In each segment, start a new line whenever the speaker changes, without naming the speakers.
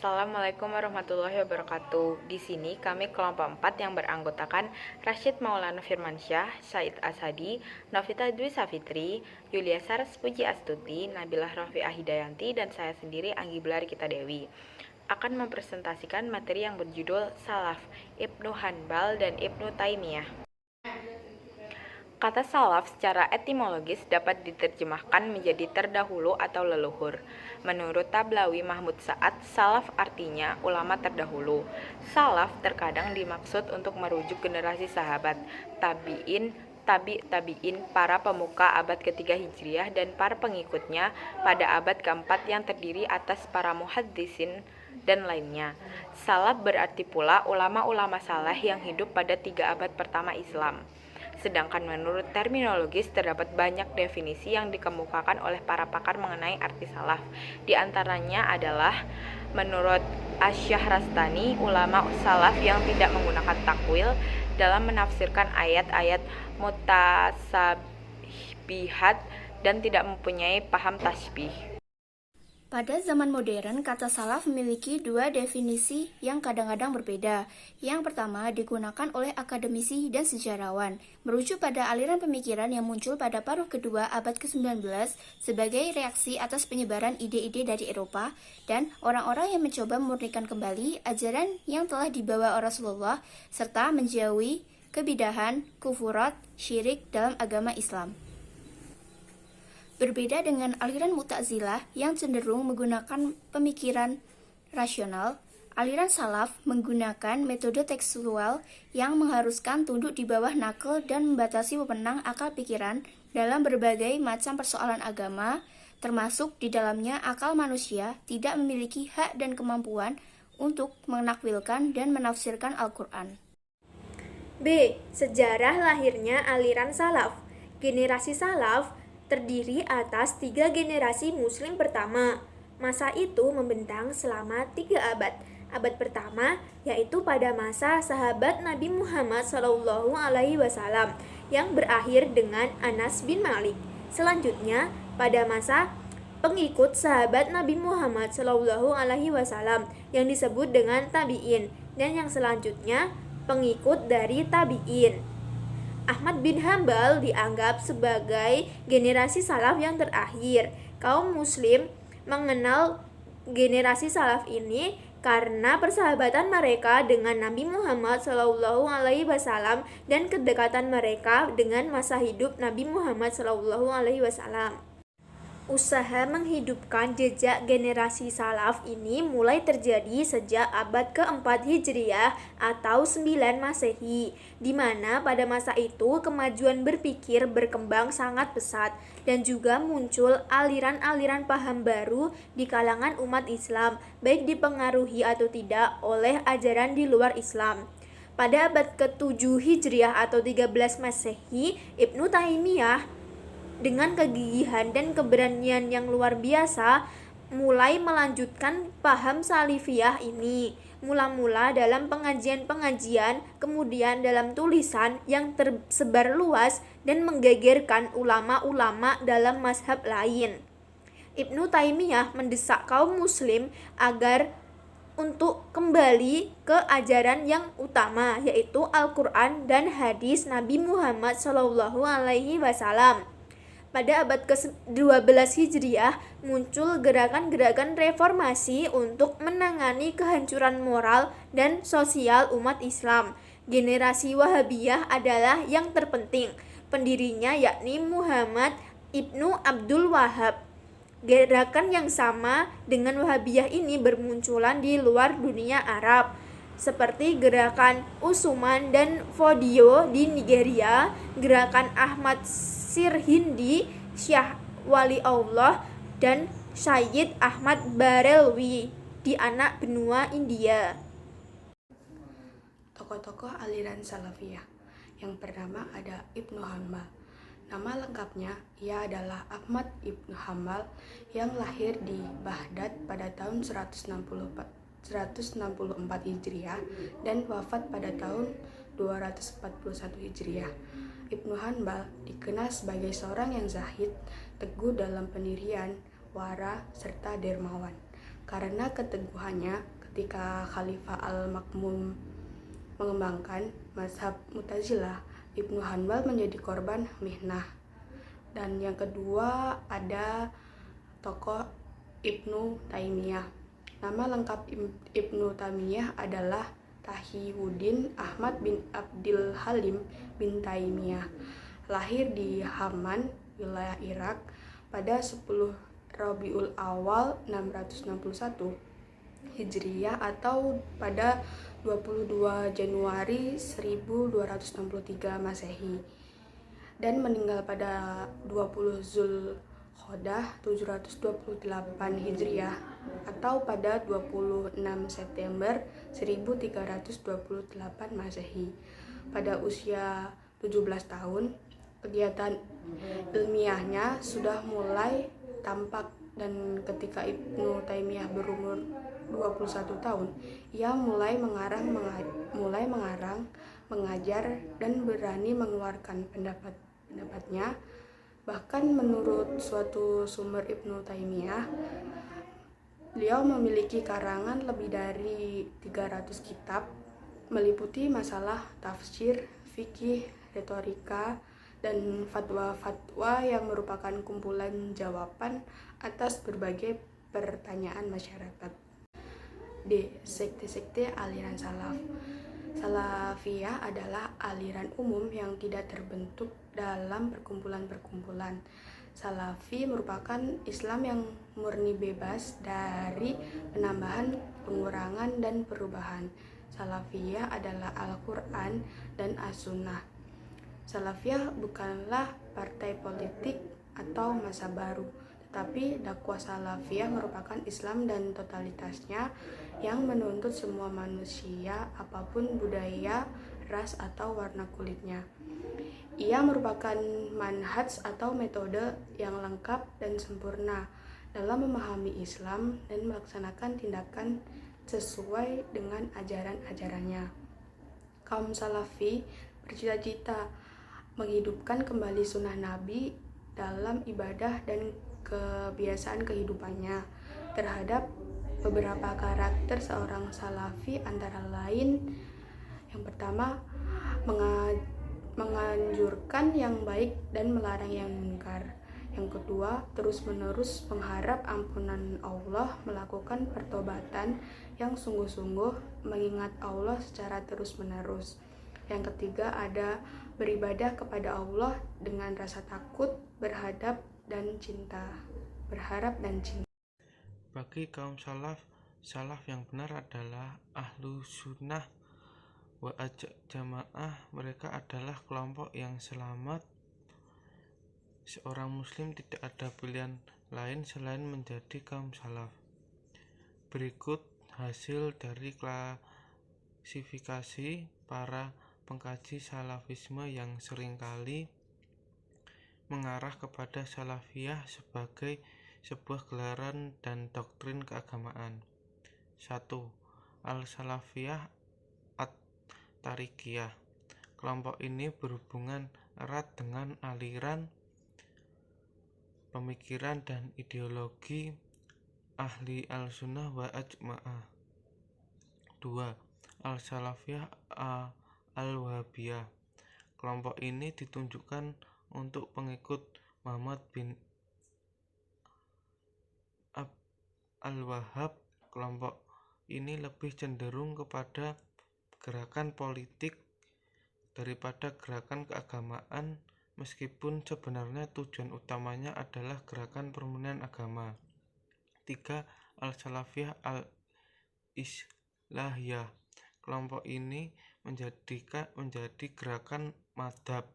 Assalamualaikum warahmatullahi wabarakatuh. Di sini kami kelompok 4 yang beranggotakan Rashid Maulana Firmansyah, Said Asadi, Novita Dwi Safitri, Yulia Saras Puji Astuti, Nabilah Rafi'ah Hidayanti, dan saya sendiri Anggi Belarikita Dewi akan mempresentasikan materi yang berjudul Salaf, Ibnu Hanbal dan Ibnu Taimiyah. Kata salaf secara etimologis dapat diterjemahkan menjadi terdahulu atau leluhur. Menurut Tablawi Mahmud Sa'ad, salaf artinya ulama terdahulu. Salaf terkadang dimaksud untuk merujuk generasi sahabat, tabi'in, tabi'in, para pemuka abad ketiga Hijriah dan para pengikutnya pada abad keempat yang terdiri atas para muhaddisin dan lainnya. Salaf berarti pula ulama-ulama saleh yang hidup pada 3 abad pertama Islam. Sedangkan menurut terminologis terdapat banyak definisi yang dikemukakan oleh para pakar mengenai arti salaf. Di antaranya adalah menurut Asy-Syahrastani, ulama salaf yang tidak menggunakan takwil dalam menafsirkan ayat-ayat mutasabihat dan tidak mempunyai paham tasbih.
Pada zaman modern, kata salaf memiliki 2 definisi yang kadang-kadang berbeda. Yang pertama digunakan oleh akademisi dan sejarawan, merujuk pada aliran pemikiran yang muncul pada paruh kedua abad ke-19 sebagai reaksi atas penyebaran ide-ide dari Eropa dan orang-orang yang mencoba memurnikan kembali ajaran yang telah dibawa Rasulullah serta menjauhi kebidahan, kufurat, syirik dalam agama Islam. Berbeda dengan aliran Mu'tazilah yang cenderung menggunakan pemikiran rasional, aliran salaf menggunakan metode tekstual yang mengharuskan tunduk di bawah nakal dan membatasi wewenang akal pikiran dalam berbagai macam persoalan agama, termasuk di dalamnya akal manusia tidak memiliki hak dan kemampuan untuk menakwilkan dan menafsirkan Al-Quran.
B. Sejarah lahirnya aliran salaf. Generasi salaf terdiri atas 3 generasi muslim pertama. Masa itu membentang selama 3 abad. Abad pertama yaitu pada masa sahabat Nabi Muhammad SAW yang berakhir dengan Anas bin Malik. Selanjutnya pada masa pengikut sahabat Nabi Muhammad SAW yang disebut dengan tabi'in, dan yang selanjutnya pengikut dari tabi'in. Ahmad bin Hambal dianggap sebagai generasi salaf yang terakhir. Kaum muslim mengenal generasi salaf ini karena persahabatan mereka dengan Nabi Muhammad SAW dan kedekatan mereka dengan masa hidup Nabi Muhammad SAW. Usaha menghidupkan jejak generasi salaf ini mulai terjadi sejak abad keempat Hijriah atau 9 Masehi, di mana pada masa itu kemajuan berpikir berkembang sangat pesat dan juga muncul aliran-aliran paham baru di kalangan umat Islam, baik dipengaruhi atau tidak oleh ajaran di luar Islam. Pada abad ke-7 Hijriah atau 13 Masehi, Ibnu Taimiyah dengan kegigihan dan keberanian yang luar biasa mulai melanjutkan paham salafiyah ini. Mula-mula dalam pengajian-pengajian, kemudian dalam tulisan yang tersebar luas dan menggegerkan ulama-ulama dalam mazhab lain. Ibnu Taimiyah mendesak kaum muslim agar untuk kembali ke ajaran yang utama, yaitu Al-Quran dan hadis Nabi Muhammad SAW. Pada abad ke-12 Hijriah muncul gerakan-gerakan reformasi untuk menangani kehancuran moral dan sosial umat Islam. Generasi Wahabiyah adalah yang terpenting. Pendirinya yakni Muhammad Ibnu Abdul Wahab. Gerakan yang sama dengan Wahabiyah ini bermunculan di luar dunia Arab, seperti gerakan Usuman dan Fodio di Nigeria, gerakan Ahmad Sirhindi, Syah Wali Allah, dan Syed Ahmad Barelwi di anak benua India.
Tokoh-tokoh aliran Salafiyah. Yang pertama ada Ibnu Hanbal. Nama lengkapnya ia adalah Ahmad Ibnu Hanbal yang lahir di Baghdad pada tahun 164 Hijriah dan wafat pada tahun 241 Hijriah. Ibnu Hanbal dikenal sebagai seorang yang zahid, teguh dalam pendirian, wara, serta dermawan. Karena keteguhannya, ketika Khalifah Al-Ma'mun mengembangkan mazhab Mu'tazilah, Ibnu Hanbal menjadi korban mihnah. Dan yang kedua ada tokoh Ibnu Taimiyah. Nama lengkap Ibnu Taimiyah adalah Taqiyuddin Ahmad bin Abdul Halim bin Taimiyah. Lahir di Haman, wilayah Irak pada 10 Rabiul Awal 661 Hijriyah atau pada 22 Januari 1263 Masehi, dan meninggal pada 20 Zulqa'dah 728 Hijriah atau pada 26 September 1328 Masehi. Pada usia 17 tahun, kegiatan ilmiahnya sudah mulai tampak, dan ketika Ibnu Taimiyah berumur 21 tahun, ia mulai mengarang, mengajar, dan berani mengeluarkan pendapatnya. Bahkan menurut suatu sumber Ibnu Taimiyah, beliau memiliki karangan lebih dari 300 kitab, meliputi masalah tafsir, fikih, retorika, dan fatwa-fatwa yang merupakan kumpulan jawaban atas berbagai pertanyaan masyarakat. D. Sekte-sekte aliran salaf. Salafiyah adalah aliran umum yang tidak terbentuk dalam perkumpulan-perkumpulan. Salafi merupakan Islam yang murni, bebas dari penambahan, pengurangan, dan perubahan. Salafiyah adalah Al-Quran dan As-Sunnah. Salafiyah bukanlah partai politik atau masa baru, tetapi dakwah Salafiyah merupakan Islam dan totalitasnya yang menuntut semua manusia, apapun budaya, ras, atau warna kulitnya. Ia merupakan manhaj atau metode yang lengkap dan sempurna dalam memahami Islam dan melaksanakan tindakan sesuai dengan ajaran-ajarannya. Kaum Salafi bercita-cita menghidupkan kembali sunnah Nabi dalam ibadah dan kebiasaan kehidupannya. Terhadap beberapa karakter seorang Salafi antara lain, yang pertama, menganjurkan yang baik dan melarang yang munkar. Yang kedua, terus-menerus mengharap ampunan Allah, melakukan pertobatan yang sungguh-sungguh, mengingat Allah secara terus-menerus. Yang ketiga, ada beribadah kepada Allah dengan rasa takut, berharap dan cinta.
Bagi kaum salaf yang benar adalah ahlu sunnah wa jamaah. Mereka adalah kelompok yang selamat. Seorang muslim tidak ada pilihan lain selain menjadi kaum salaf. Berikut hasil dari klasifikasi para pengkaji salafisme yang seringkali mengarah kepada salafiyah sebagai sebuah gelaran dan doktrin keagamaan. 1. Al-Salafiyah At-Tarikiyah. Kelompok ini berhubungan erat dengan aliran pemikiran dan ideologi ahli al-sunnah wa ajma'ah. 2. Al-Salafiyah Al-Wahabiyah. Kelompok ini ditunjukkan untuk pengikut Muhammad bin Al-Wahhab. Kelompok ini lebih cenderung kepada gerakan politik daripada gerakan keagamaan, meskipun sebenarnya tujuan utamanya adalah gerakan permurnian agama. 3. Al-Salafiyah Al-Islahiyah. Kelompok ini menjadi gerakan madhab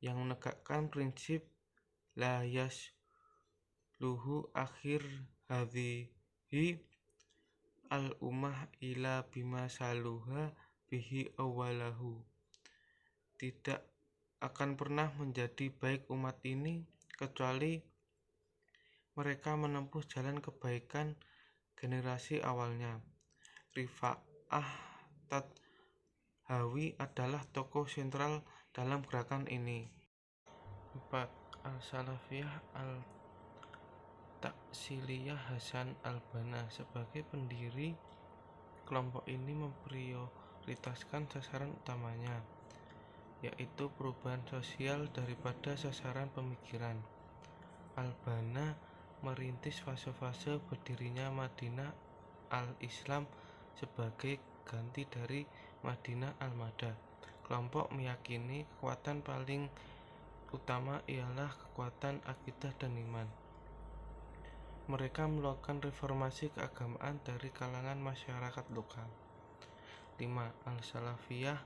yang menegakkan prinsip la yasluhu akhir hadhihi al-ummah ila bima saluha bihi awalahu. Tidak akan pernah menjadi baik umat ini kecuali mereka menempuh jalan kebaikan generasi awalnya. Rifa'ah Tadhawi adalah tokoh sentral dalam gerakan ini. 4. Al-Salafiyah Siliyah Hasan Al-Banna. Sebagai pendiri, kelompok ini memprioritaskan sasaran utamanya, yaitu perubahan sosial daripada sasaran pemikiran. Al-Banna merintis fase-fase berdirinya Madinah Al-Islam sebagai ganti dari Madinah Al-Mada. Kelompok meyakini kekuatan paling utama ialah kekuatan akidah dan iman. Mereka melakukan reformasi keagamaan dari kalangan masyarakat lokal. 5. Al-Salafiyah,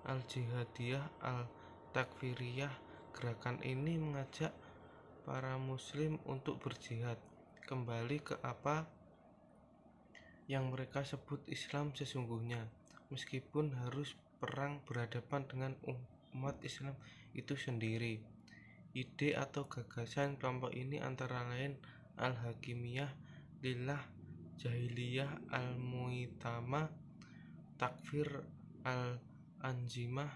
Al-Jihadiyah, Al-Takfiriyah. Gerakan ini mengajak para muslim untuk berjihad, kembali ke apa yang mereka sebut Islam sesungguhnya, meskipun harus perang berhadapan dengan umat Islam itu sendiri. Ide atau gagasan kelompok ini antara lain Al-Hakimiyah, Lillah, Jahiliyah, Al-Muitamah, Takfir, Al-Anjimah,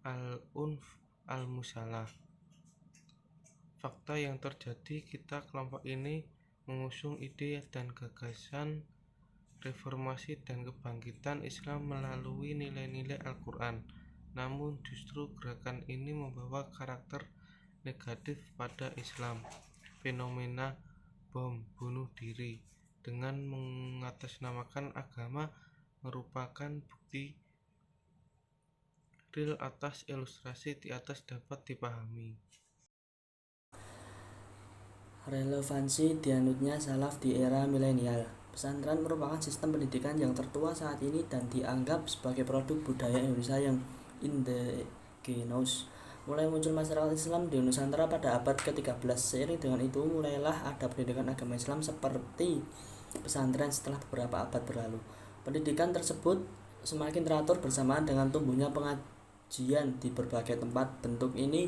Al-Unf, Al-Musalah. Fakta yang terjadi, kita kelompok ini mengusung ide dan gagasan reformasi dan kebangkitan Islam melalui nilai-nilai Al-Quran. Namun justru gerakan ini membawa karakter negatif pada Islam. Fenomena bom bunuh diri dengan mengatasnamakan agama merupakan bukti real atas ilustrasi di atas dapat dipahami.
Relevansi dianutnya salaf di era milenial. Pesantren merupakan sistem pendidikan yang tertua saat ini dan dianggap sebagai produk budaya Indonesia yang indigenous. Mulai muncul masyarakat Islam di Nusantara pada abad ke-13. Seiring dengan itu, mulailah ada pendidikan agama Islam seperti pesantren setelah beberapa abad berlalu. Pendidikan tersebut semakin teratur bersamaan dengan tumbuhnya pengajian di berbagai tempat. Bentuk ini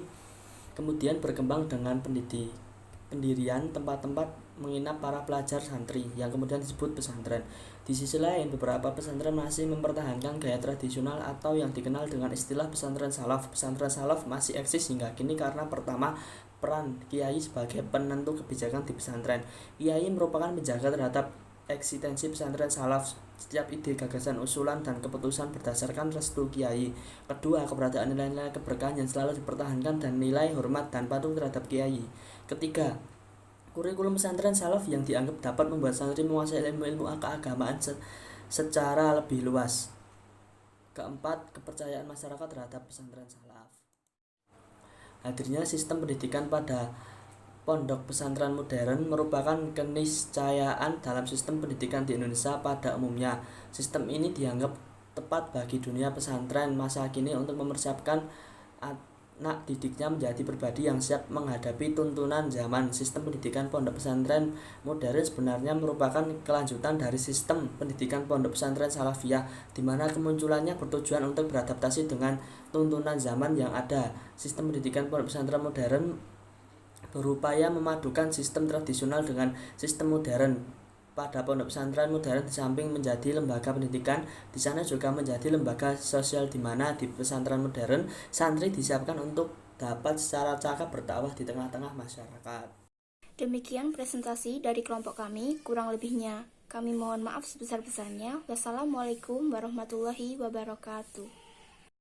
kemudian berkembang dengan pendirian tempat-tempat menginap para pelajar santri yang kemudian disebut pesantren. Di sisi lain, beberapa pesantren masih mempertahankan gaya tradisional atau yang dikenal dengan istilah pesantren salaf. Pesantren salaf masih eksis hingga kini karena pertama, peran kiai sebagai penentu kebijakan di pesantren. Kiai merupakan penjaga terhadap eksistensi pesantren salaf. Setiap ide, gagasan, usulan, dan keputusan berdasarkan restu kiai. Kedua, keberadaan nilai-nilai keberkahan yang selalu dipertahankan dan nilai hormat dan patuh terhadap kiai. Ketiga, kurikulum pesantren salaf yang dianggap dapat membuat santri menguasai ilmu-ilmu keagamaan secara lebih luas. Keempat, kepercayaan masyarakat terhadap pesantren salaf. Hadirnya sistem pendidikan pada pondok pesantren modern merupakan keniscayaan dalam sistem pendidikan di Indonesia pada umumnya. Sistem ini dianggap tepat bagi dunia pesantren masa kini untuk mempersiapkan anak didiknya menjadi pribadi yang siap menghadapi tuntunan zaman. Sistem pendidikan pondok pesantren modern sebenarnya merupakan kelanjutan dari sistem pendidikan pondok pesantren salafiyah, di mana kemunculannya bertujuan untuk beradaptasi dengan tuntunan zaman yang ada. Sistem pendidikan pondok pesantren modern berupaya memadukan sistem tradisional dengan sistem modern. Pada pondok pesantren modern di samping menjadi lembaga pendidikan, di sana juga menjadi lembaga sosial, di mana di pesantren modern santri disiapkan untuk dapat secara cakap berdakwah di tengah-tengah masyarakat.
Demikian presentasi dari kelompok kami, kurang lebihnya kami mohon maaf sebesar-besarnya. Wassalamualaikum warahmatullahi wabarakatuh.